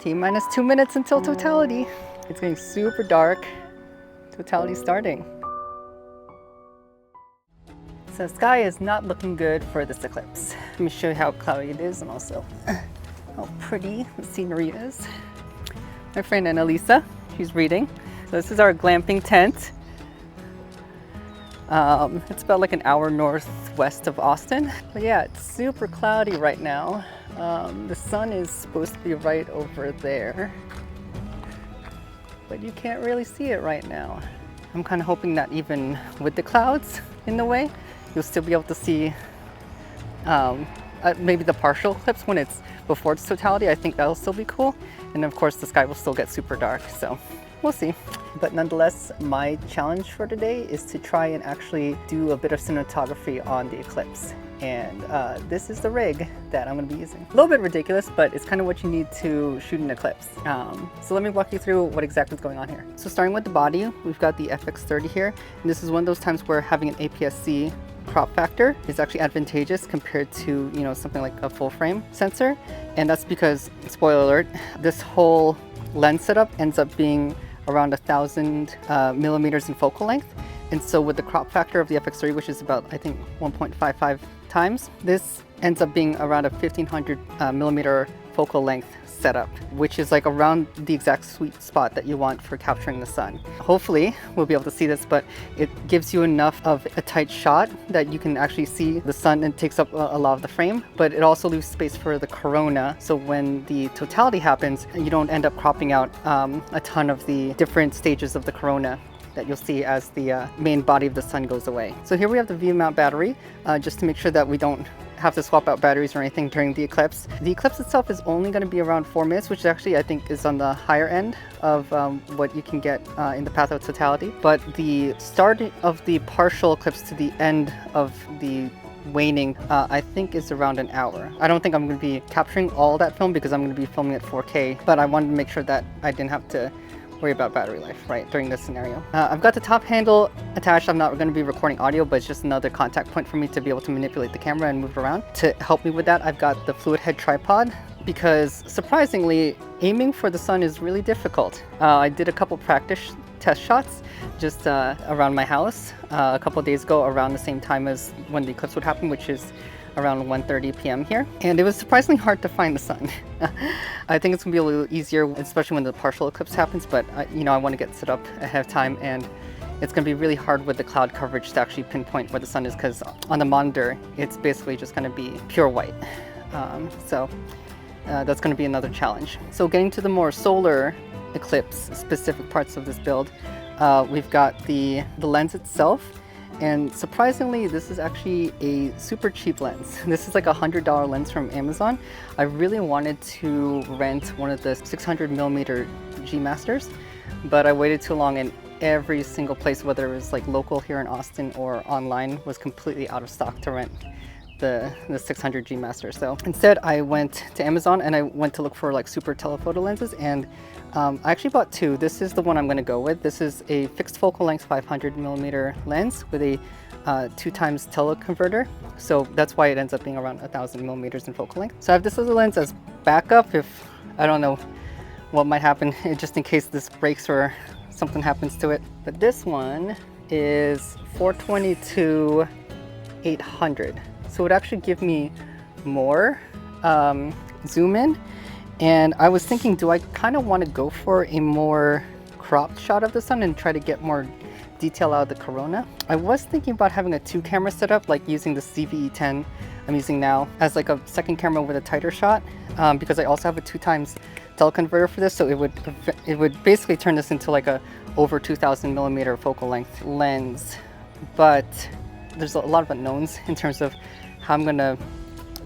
T-minus 2 minutes until totality. It's getting super dark. Totality starting. So the sky is not looking good for this eclipse. Let me show you how cloudy it is and also how pretty the scenery is. My friend Annalisa, she's reading. So this is our glamping tent. It's about like an hour northwest of Austin. But yeah, it's super cloudy right now. The sun is supposed to be right over there, but you can't really see it right now. I'm kind of hoping that even with the clouds in the way, you'll still be able to see maybe the partial eclipse when it's before its totality. I think that'll still be cool. And of course the sky will still get super dark, so we'll see. But nonetheless, my challenge for today is to try and actually do a bit of cinematography on the eclipse. And this is the rig that I'm going to be using. A little bit ridiculous, but it's kind of what you need to shoot an eclipse. So let me walk you through what exactly is going on here. So starting with the body, we've got the FX30 here. And this is one of those times where having an APS-C crop factor is actually advantageous compared to, you know, something like a full frame sensor. And that's because, spoiler alert, this whole lens setup ends up being around 1,000 millimeters in focal length. And so with the crop factor of the FX30, which is about, I think, 1.55 times, this ends up being around a 1,500 millimeter focal length setup, which is like around the exact sweet spot that you want for capturing the sun. Hopefully we'll be able to see this, but it gives you enough of a tight shot that you can actually see the sun and takes up a lot of the frame, but it also leaves space for the corona. So when the totality happens, you don't end up cropping out a ton of the different stages of the corona that you'll see as the main body of the sun goes away. So here we have the V-mount battery, just to make sure that we don't have to swap out batteries or anything during the eclipse. The eclipse itself is only going to be around 4 minutes, which actually I think is on the higher end of what you can get in the path of totality. But the start of the partial eclipse to the end of the waning, I think is around an hour. I don't think I'm going to be capturing all that film because I'm going to be filming at 4K, but I wanted to make sure that I didn't have to worry about battery life, right, during this scenario. I've got the top handle attached. I'm not going to be recording audio, but it's just another contact point for me to be able to manipulate the camera and move it around. To help me with that, I've got the fluid head tripod, because surprisingly, aiming for the sun is really difficult. I did a couple practice test shots just around my house a couple of days ago around the same time as when the eclipse would happen, which is around 1:30 p.m. here, and it was surprisingly hard to find the sun. I think it's gonna be a little easier, especially when the partial eclipse happens, but you know, I want to get set up ahead of time, and it's gonna be really hard with the cloud coverage to actually pinpoint where the sun is, because on the monitor it's basically just gonna be pure white. So that's gonna be another challenge. So getting to the more solar eclipse specific parts of this build, we've got the lens itself. And surprisingly, this is actually a super cheap lens. This is like a $100 lens from Amazon. I really wanted to rent one of the 600 millimeter G Masters, but I waited too long, and every single place, whether it was like local here in Austin or online, was completely out of stock to rent the 600 G Master. So instead I went to Amazon and I went to look for like super telephoto lenses, and I actually bought two. This is the one I'm going to go with. This is a fixed focal length 500 millimeter lens with a 2x teleconverter. So that's why it ends up being around 1,000 millimeters in focal length. So I have this other lens as backup if I don't know what might happen, just in case this breaks or something happens to it. But this one is 422 800. So it would actually give me more zoom in. And I was thinking, do I kind of want to go for a more cropped shot of the sun and try to get more detail out of the corona? I was thinking about having a 2-camera setup, like using the CVE10 I'm using now as like a second camera with a tighter shot, because I also have a 2x teleconverter for this, so it would basically turn this into like a over 2,000 millimeter focal length lens. But there's a lot of unknowns in terms of how I'm gonna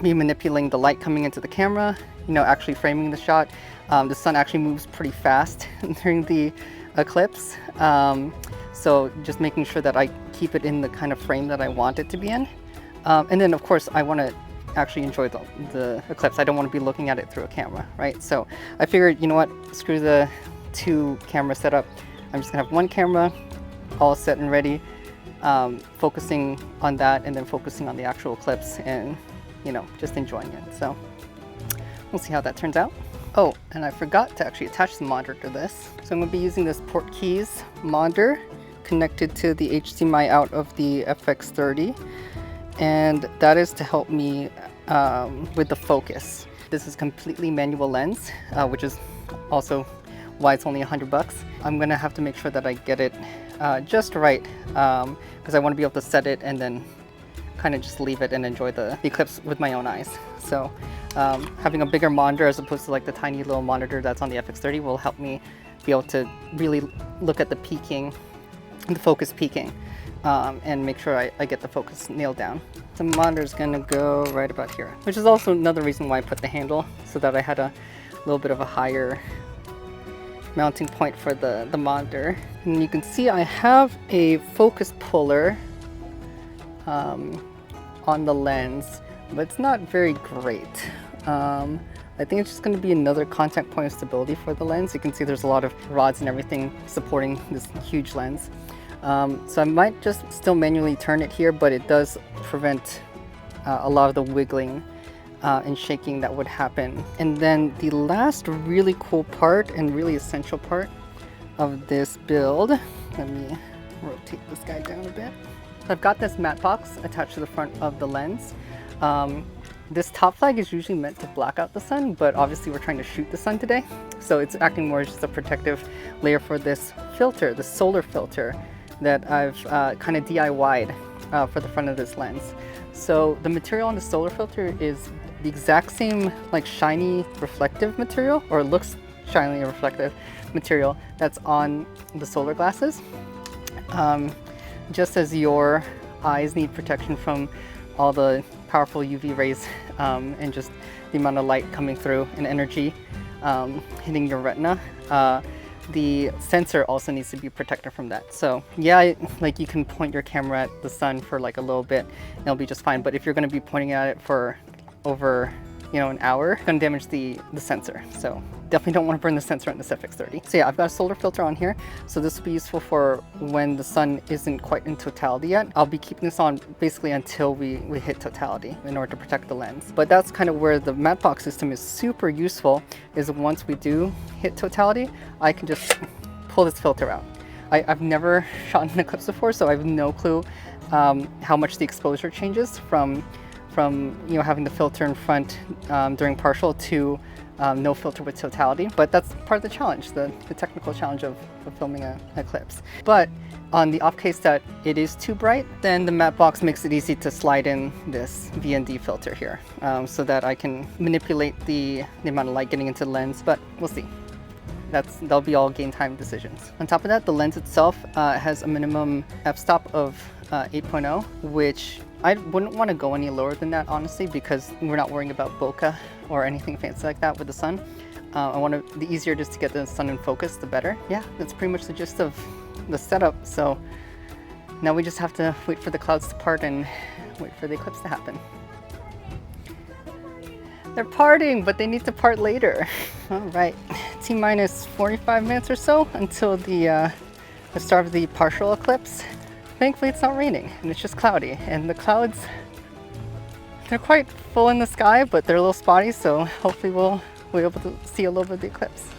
be manipulating the light coming into the camera, you know, actually framing the shot. The sun actually moves pretty fast during the eclipse, so just making sure that I keep it in the kind of frame that I want it to be in. And then of course I want to actually enjoy the eclipse. I don't want to be looking at it through a camera, right? So I figured, you know what, screw the 2-camera setup. I'm just gonna have 1 camera all set and ready, focusing on that and then focusing on the actual eclipse and, you know, just enjoying it. So we'll see how that turns out. Oh, and I forgot to actually attach the monitor to this. So I'm going to be using this Portkeys monitor connected to the HDMI out of the FX30. And that is to help me with the focus. This is completely manual lens, which is also why it's only $100. I'm going to have to make sure that I get it just right because I want to be able to set it and then kind of just leave it and enjoy the eclipse with my own eyes. So having a bigger monitor as opposed to like the tiny little monitor that's on the FX30 will help me be able to really look at the peaking, the focus peaking, and make sure I get the focus nailed down. The monitor is going to go right about here, which is also another reason why I put the handle, so that I had a little bit of a higher mounting point for the monitor. And you can see I have a focus puller on the lens, but it's not very great. I think it's just going to be another contact point of stability for the lens. You can see there's a lot of rods and everything supporting this huge lens. So I might just still manually turn it here, but it does prevent a lot of the wiggling and shaking that would happen. And then the last really cool part and really essential part of this build, let me rotate this guy down a bit. I've got this matte box attached to the front of the lens. This top flag is usually meant to block out the sun, but obviously we're trying to shoot the sun today. So it's acting more as just a protective layer for this filter, the solar filter that I've kind of DIY'd for the front of this lens. So the material on the solar filter is the exact same like shiny reflective material, or looks shiny reflective material that's on the solar glasses. Just as your eyes need protection from all the powerful UV rays and just the amount of light coming through and energy hitting your retina, the sensor also needs to be protected from that. So yeah, like you can point your camera at the sun for like a little bit and it'll be just fine. But if you're going to be pointing at it for over, an hour, it's going to damage the sensor. So definitely don't want to burn the sensor on this FX30. So yeah, I've got a solar filter on here. So this will be useful for when the sun isn't quite in totality yet. I'll be keeping this on basically until we hit totality in order to protect the lens. But that's kind of where the matte box system is super useful, is once we do hit totality, I can just pull this filter out. I've never shot an eclipse before, so I have no clue how much the exposure changes from having the filter in front during partial to no filter with totality. But that's part of the challenge, the technical challenge of filming an eclipse. But on the off case that it is too bright, then the matte box makes it easy to slide in this VND filter here so that I can manipulate the amount of light getting into the lens, but we'll see. That'll be all gain time decisions. On top of that, the lens itself has a minimum f-stop of 8.0, which I wouldn't want to go any lower than that, honestly, because we're not worrying about bokeh or anything fancy like that with the sun. The easier it is to get the sun in focus, the better. Yeah, that's pretty much the gist of the setup. So now we just have to wait for the clouds to part and wait for the eclipse to happen. They're parting, but they need to part later. All right, T-minus 45 minutes or so until the start of the partial eclipse. Thankfully it's not raining and it's just cloudy, and the clouds, they're quite full in the sky, but they're a little spotty, so hopefully we'll be able to see a little bit of the eclipse.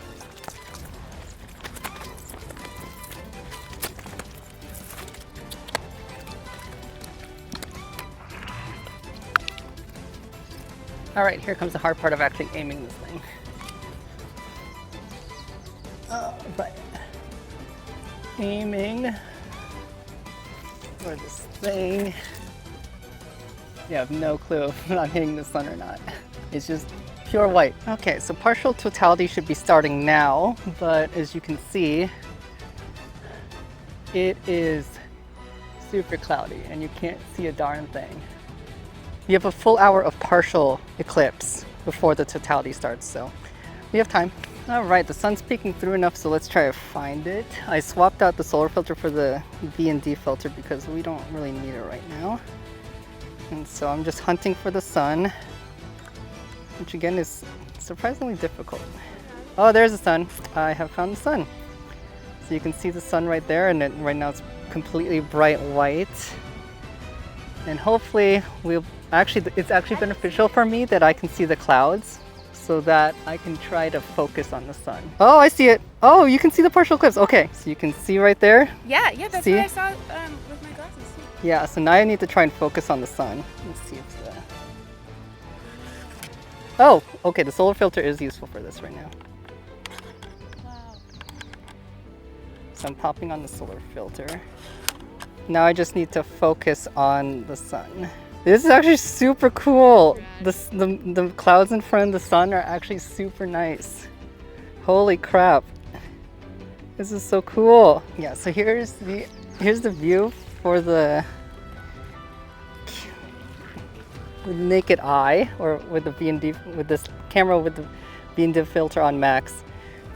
All right, here comes the hard part of actually aiming this thing. All right, aiming for this thing. You have no clue if I'm hitting the sun or not. It's just pure white. Okay, so partial totality should be starting now, but as you can see, it is super cloudy and you can't see a darn thing. You have a full hour of partial eclipse before the totality starts, so we have time. All right, the sun's peeking through enough, so let's try to find it. I swapped out the solar filter for the VND filter because we don't really need it right now. And so I'm just hunting for the sun, which again is surprisingly difficult. Oh, there's the sun. I have found the sun. So you can see the sun right there, and right now it's completely bright white. And hopefully it's actually beneficial for me that I can see the clouds. so that I can try to focus on the sun. Oh, I see it. Oh, you can see the partial eclipse. Okay, so you can see right there. Yeah, that's see? what I saw with my glasses. Yeah, so now I need to try and focus on the sun. Let's see if the... Oh, okay, the solar filter is useful for this right now. Wow. So I'm popping on the solar filter. Now I just need to focus on the sun. This is actually super cool. The clouds in front of the sun are actually super nice. Holy crap. This is so cool. Yeah, so here's the view for the naked eye, or with the V&D, with this camera with the V&D filter on max,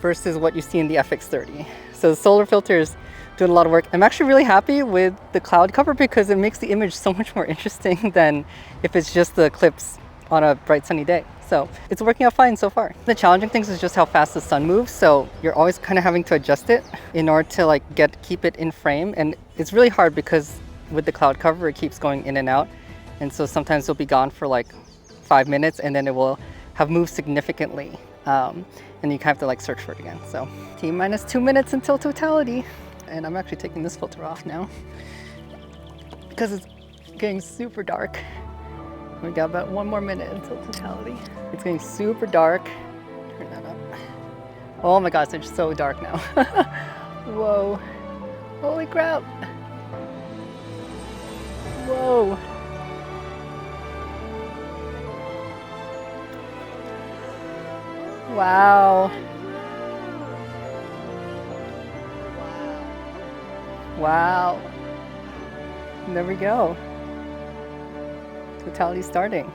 versus what you see in the FX30. So the solar filter is doing a lot of work. I'm actually really happy with the cloud cover because it makes the image so much more interesting than if it's just the eclipse on a bright sunny day. So it's working out fine so far. The challenging things is just how fast the sun moves. So you're always kind of having to adjust it in order to like keep it in frame. And it's really hard because with the cloud cover, it keeps going in and out. And so sometimes it'll be gone for like 5 minutes and then it will have moved significantly. And you have to like search for it again. So T-minus 2 minutes until totality. And I'm actually taking this filter off now because it's getting super dark. We got about 1 more minute until totality. It's getting super dark. Turn that up. Oh my gosh, it's so dark now. Whoa. Holy crap. Whoa. Wow. Wow. And there we go. Totality starting.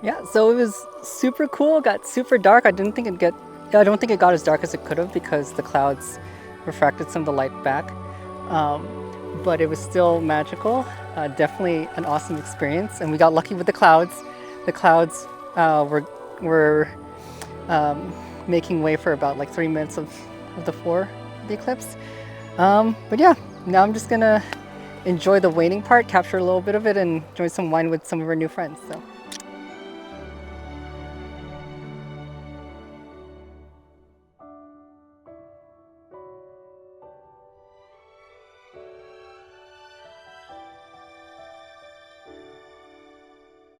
Yeah, so it was super cool. It got super dark. I don't think it got as dark as it could have because the clouds refracted some of the light back. But it was still magical. Definitely an awesome experience. And we got lucky with the clouds. The clouds were making way for about like 3 minutes of the eclipse. But yeah, now I'm just gonna enjoy the waning part, capture a little bit of it, and enjoy some wine with some of our new friends. So.